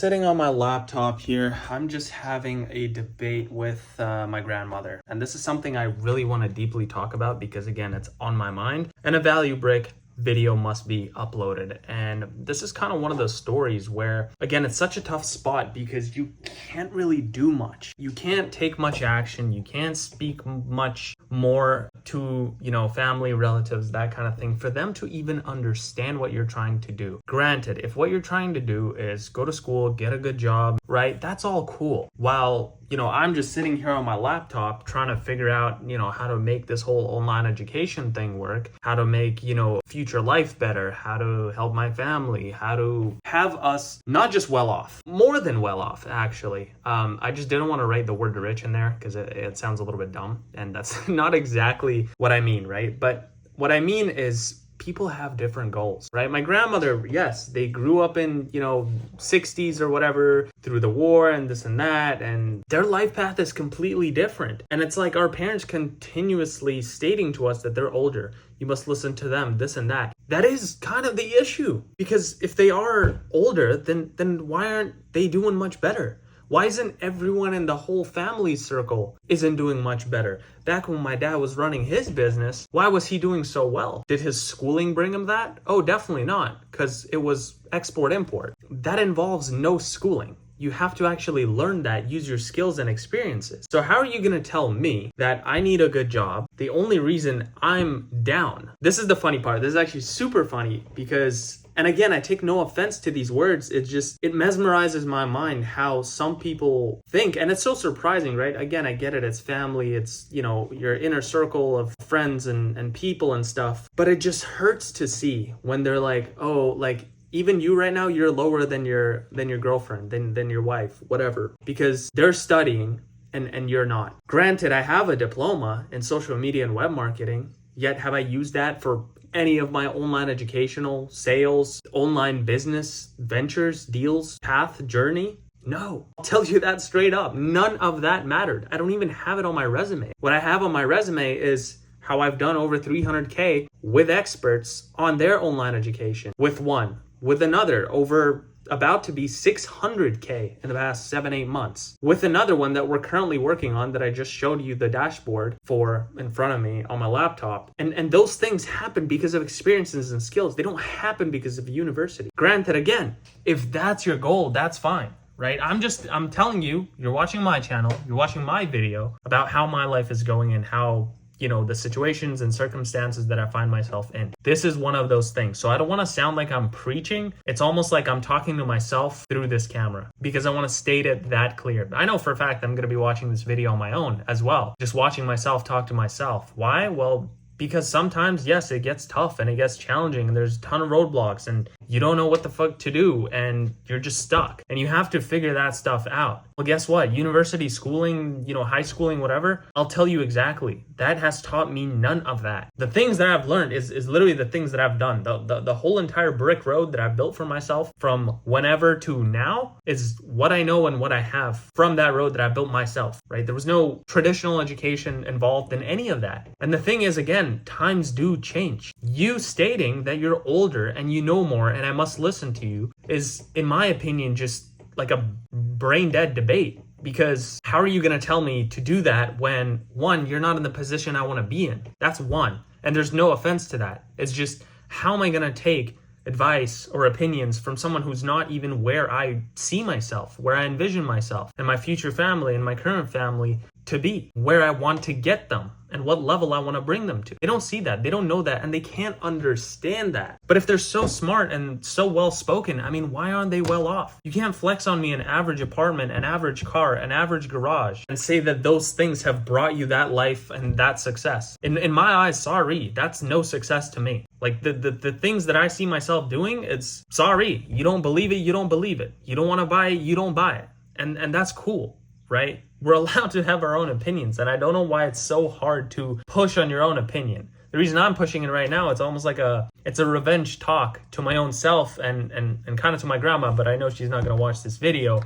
Sitting on my laptop here, I'm just having a debate with my grandmother. And this is something I really want to deeply talk about because, again, it's on my mind. And a value brick video must be uploaded. And this is kind of one of those stories where, again, it's such a tough spot because you can't really do much. You can't take much action. You can't speak much more to, family, relatives, that kind of thing, for them to even understand what you're trying to do. Granted, if what you're trying to do is go to school, get a good job, right? That's all cool. While I'm just sitting here on my laptop trying to figure out, how to make this whole online education thing work, how to make, future life better, how to help my family, how to have us not just well off, more than well off, actually. I just didn't want to write the word rich in there because it sounds a little bit dumb, and that's not exactly what I mean, right? But what I mean is, people have different goals, right? My grandmother, yes, they grew up in, 60s or whatever, through the war and this and that, and their life path is completely different. And it's like our parents continuously stating to us that they're older. You must listen to them, this and that. That is kind of the issue, because if they are older, then why aren't they doing much better? Why isn't everyone in the whole family circle isn't doing much better? Back when my dad was running his business, why was he doing so well? Did his schooling bring him that? Oh, definitely not, because it was export-import. That involves no schooling. You have to actually learn that, use your skills and experiences. So how are you going to tell me that I need a good job? The only reason I'm down. This is the funny part. This is actually super funny because, and again, I take no offense to these words. It mesmerizes my mind how some people think. And it's so surprising, right? Again, I get it. It's family. It's, your inner circle of friends and people and stuff. But it just hurts to see when they're like, oh, like, even you right now, you're lower than your girlfriend, than your wife, whatever, because they're studying and you're not. Granted, I have a diploma in social media and web marketing, yet have I used that for any of my online educational, sales, online business, ventures, deals, path, journey? No. I'll tell you that straight up. None of that mattered. I don't even have it on my resume. What I have on my resume is how I've done over 300K with experts on their online education, with one. With another, over about to be 600K in the past 7-8 months. With another one that we're currently working on that I just showed you the dashboard for in front of me on my laptop. And those things happen because of experiences and skills. They don't happen because of university. Granted, again, if that's your goal, that's fine, right? I'm telling you, you're watching my channel, you're watching my video about how my life is going and how the situations and circumstances that I find myself in. This is one of those things. So I don't want to sound like I'm preaching. It's almost like I'm talking to myself through this camera because I want to state it that clear. I know for a fact I'm going to be watching this video on my own as well. Just watching myself talk to myself. Why? Well, because sometimes, yes, it gets tough and it gets challenging and there's a ton of roadblocks and you don't know what the fuck to do and you're just stuck and you have to figure that stuff out. Well, guess what? University schooling, high schooling, whatever, I'll tell you exactly. That has taught me none of that. The things that I've learned is literally the things that I've done. The whole entire brick road that I've built for myself from whenever to now is what I know and what I have from that road that I built myself, right? There was no traditional education involved in any of that. And the thing is, again, times do change. You stating that you're older and you know more and I must listen to you is, in my opinion, just like a brain dead debate. Because how are you going to tell me to do that when, one, you're not in the position I want to be in? That's one. And there's no offense to that. It's just, how am I going to take advice or opinions from someone who's not even where I see myself, where I envision myself and my future family and my current family to be, where I want to get them and what level I want to bring them to. They don't see that. They don't know that and they can't understand that. But if they're so smart and so well spoken, why aren't they well off? You can't flex on me an average apartment, an average car, an average garage and say that those things have brought you that life and that success. In my eyes, sorry, that's no success to me. Like the things that I see myself doing, it's sorry. You don't believe it, you don't believe it. You don't want to buy it, you don't buy it. And that's cool, right? We're allowed to have our own opinions, and I don't know why it's so hard to push on your own opinion. The reason I'm pushing it right now, it's almost like it's a revenge talk to my own self and kind of to my grandma, but I know she's not going to watch this video.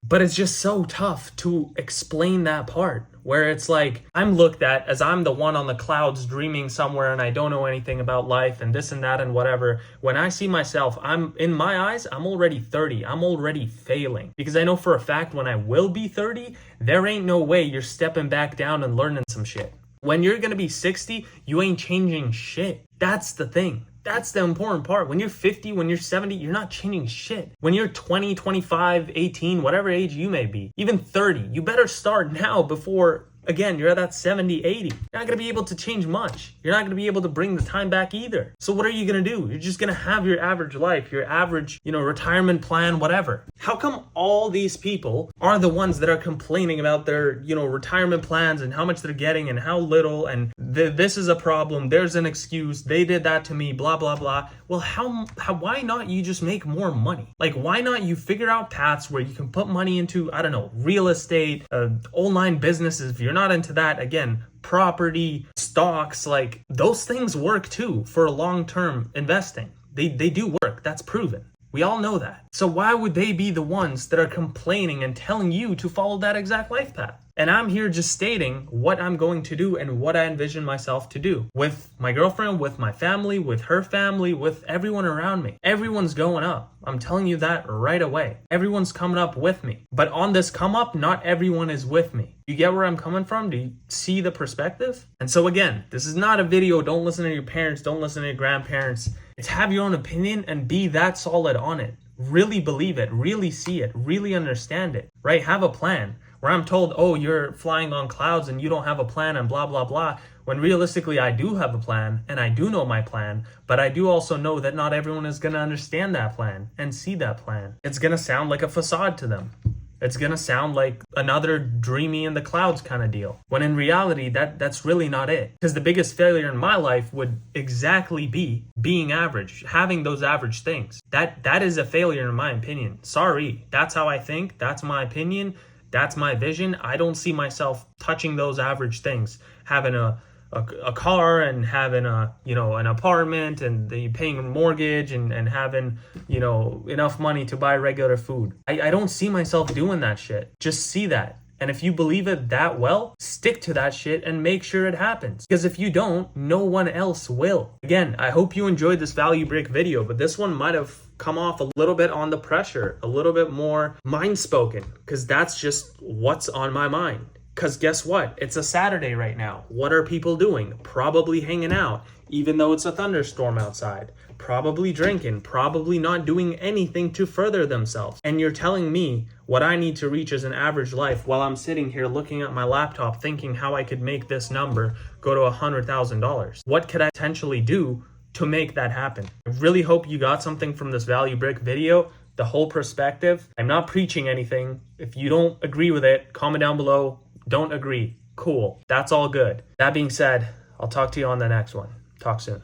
But it's just so tough to explain that part where it's like I'm looked at as I'm the one on the clouds dreaming somewhere and I don't know anything about life and this and that and whatever. When I see myself, in my eyes, I'm already 30. I'm already failing because I know for a fact when I will be 30, there ain't no way you're stepping back down and learning some shit. When you're gonna be 60, you ain't changing shit. That's the thing. That's the important part. When you're 50, when you're 70, you're not changing shit. When you're 20, 25, 18, whatever age you may be, even 30, you better start now before, again, you're at that 70, 80. You're not going to be able to change much. You're not going to be able to bring the time back either. So what are you going to do? You're just going to have your average life, your average, retirement plan, whatever. How come all these people are the ones that are complaining about their, retirement plans and how much they're getting and how little and this is a problem, there's an excuse, they did that to me, blah, blah, blah. Well, why not you just make more money? Like, why not you figure out paths where you can put money into, I don't know, real estate, online businesses, if you're not into that, again, property, stocks, like those things work too for long-term investing. They do work. That's proven. We all know that. So why would they be the ones that are complaining and telling you to follow that exact life path? And I'm here just stating what I'm going to do and what I envision myself to do with my girlfriend, with my family, with her family, with everyone around me. Everyone's going up. I'm telling you that right away. Everyone's coming up with me. But on this come up, not everyone is with me. You get where I'm coming from? Do you see the perspective? And so again, this is not a video. Don't listen to your parents. Don't listen to your grandparents. It's have your own opinion and be that solid on it. Really believe it. Really see it. Really understand it. Right? Have a plan. Where I'm told, oh, you're flying on clouds and you don't have a plan and blah, blah, blah. When realistically, I do have a plan and I do know my plan, but I do also know that not everyone is going to understand that plan and see that plan. It's going to sound like a facade to them. It's going to sound like another dreamy in the clouds kind of deal. When in reality, that's really not it. Because the biggest failure in my life would exactly be being average, having those average things. That is a failure in my opinion. Sorry, that's how I think. That's my opinion. That's my vision. I don't see myself touching those average things. Having a car and having an apartment and paying a mortgage and having, enough money to buy regular food. I don't see myself doing that shit. Just see that. And if you believe it that well, stick to that shit and make sure it happens. Because if you don't, no one else will. Again, I hope you enjoyed this value break video, but this one might have come off a little bit on the pressure, a little bit more mind spoken, because that's just what's on my mind. Because guess what? It's a Saturday right now. What are people doing? Probably hanging out, even though it's a thunderstorm outside. Probably drinking, probably not doing anything to further themselves. And you're telling me what I need to reach as an average life while I'm sitting here looking at my laptop thinking how I could make this number go to $100,000. What could I potentially do to make that happen? I really hope you got something from this value break video. The whole perspective. I'm not preaching anything. If you don't agree with it, comment down below. Don't agree. Cool. That's all good. That being said, I'll talk to you on the next one. Talk soon.